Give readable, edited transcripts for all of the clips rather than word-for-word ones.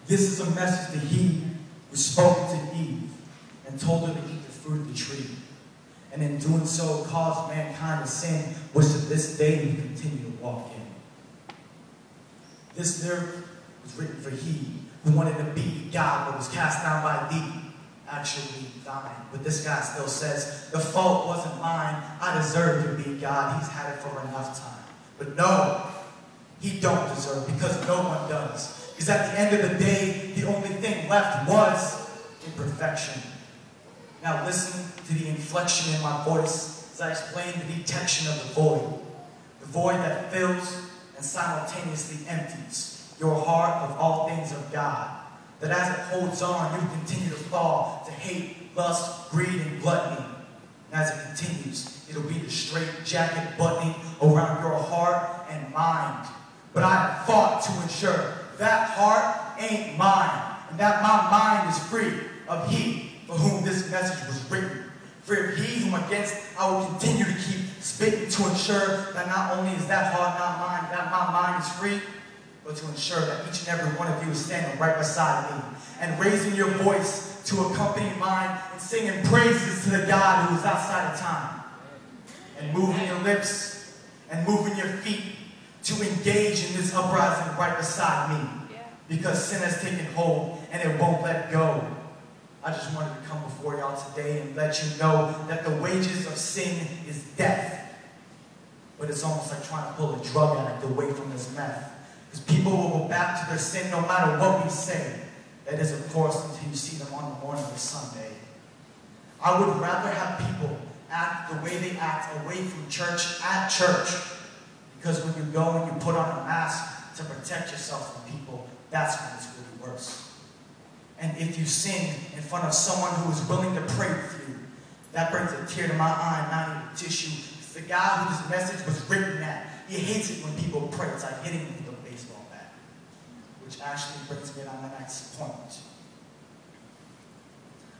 This is a message that he was spoken to Eve and told her to eat the fruit of the tree. And in doing so, caused mankind to sin, which to this day we continue to walk in. This lyric was written for he who wanted to be God but was cast down by thee, actually thine. But this guy still says, the fault wasn't mine, I deserve to be God. He's had it for enough time. But no, he don't deserve, because no one does. Because at the end of the day, the only thing left was imperfection. Now listen to the inflection in my voice as I explain the detection of the void. The void that fills and simultaneously empties your heart of all things of God. That as it holds on, you continue to fall to hate, lust, greed, and gluttony. And as it continues, it'll be the straight jacket buttoning around your heart and mind. But I have fought to ensure that heart ain't mine, and that my mind is free of he for whom this message was written. For if he whom against I will continue to keep spitting to ensure that not only is that heart not mine, that my mind is free, but to ensure that each and every one of you is standing right beside me and raising your voice to accompany mine and singing praises to the God who is outside of time. And moving your lips and moving your feet to engage in this uprising right beside me. Because sin has taken hold and it won't let go. I just wanted to come before y'all today and let you know that the wages of sin is death. But it's almost like trying to pull a drug addict away from his meth. Because people will go back to their sin no matter what we say. That is, of course, until you see them on the morning of Sunday. I would rather have people act the way they act away from church at church. Because when you go and you put on a mask to protect yourself from people, that's when it's really worse. And if you sin in front of someone who is willing to pray with you, that brings a tear to my eye, and I need a tissue. It's the guy who this message was written at. He hates it when people pray. It's like hitting him with a baseball bat. Which actually brings me to my next point.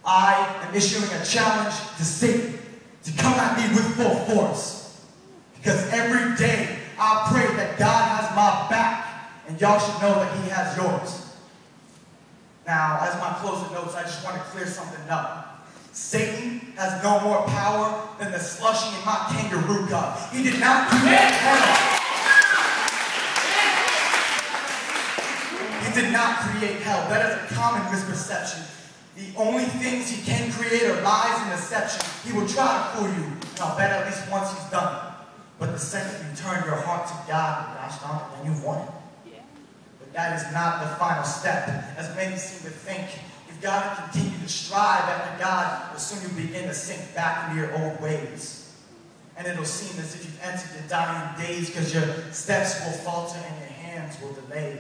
I am issuing a challenge to Satan to come at me with full force. Because every day I pray that God has my back, and y'all should know that he has yours. Now, as my closing notes, I just want to clear something up. Satan has no more power than the slushing in my kangaroo cup. He did not create hell. He did not create hell. That is a common misperception. The only things he can create are lies and deception. He will try to fool you, and I'll bet at least once he's done it. But the second you turn your heart to God, gosh darn it, then you've won it. That is not the final step, as many seem to think. You've got to continue to strive after God, but soon you begin to sink back into your old ways. And it'll seem as if you've entered your dying days, because your steps will falter and your hands will delay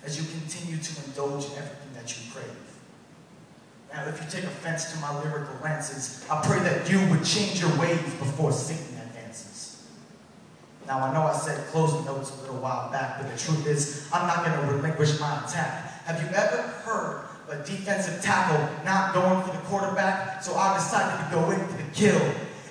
as you continue to indulge in everything that you crave. Now, if you take offense to my lyrical lances, I pray that you would change your ways before Satan advances. Now, I know I said closing notes a little while back, but the truth is, I'm not going to relinquish my attack. Have you ever heard of a defensive tackle not going for the quarterback? So I decided to go in for the kill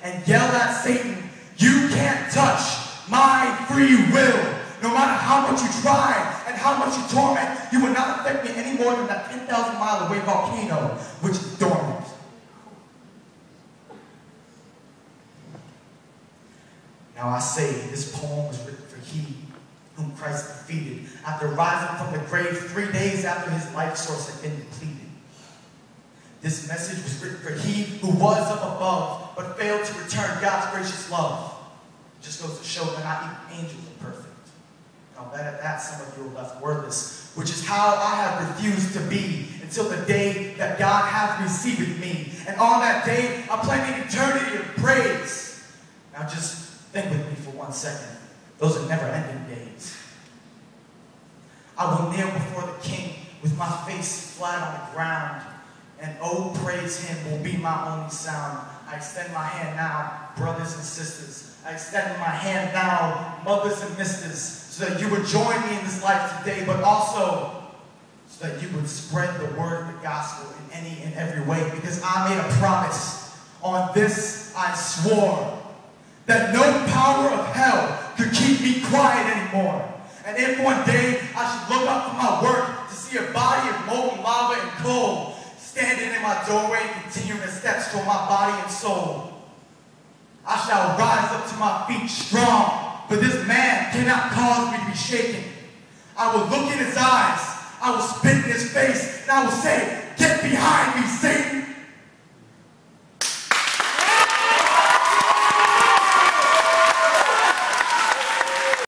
and yell at Satan, you can't touch my free will. No matter how much you try and how much you torment, you will not affect me any more than that 10,000 mile away volcano, which is dormant. Now I say, this poem was written for he whom Christ defeated after rising from the grave 3 days after his life source had been depleted. This message was written for he who was up above but failed to return God's gracious love. It just goes to show that not even angels are perfect. And I'll bet at that some of you are left wordless, which is how I have refused to be until the day that God hath received me. And on that day, I plan an eternity of praise. Now just think with me for 1 second. Those are never-ending days. I will kneel before the King with my face flat on the ground, and oh, praise him will be my only sound. I extend my hand now, brothers and sisters. I extend my hand now, mothers and misters, so that you would join me in this life today, but also so that you would spread the word of the gospel in any and every way, because I made a promise. On this I swore that no power of hell could keep me quiet anymore. And if one day I should look up from my work to see see a body of molten lava and coal standing in my doorway and continuing the steps toward my body and soul. I shall rise up to my feet strong, but this man cannot cause me to be shaken. I will look in his eyes, I will spit in his face, and I will say, "Get behind me, Satan!"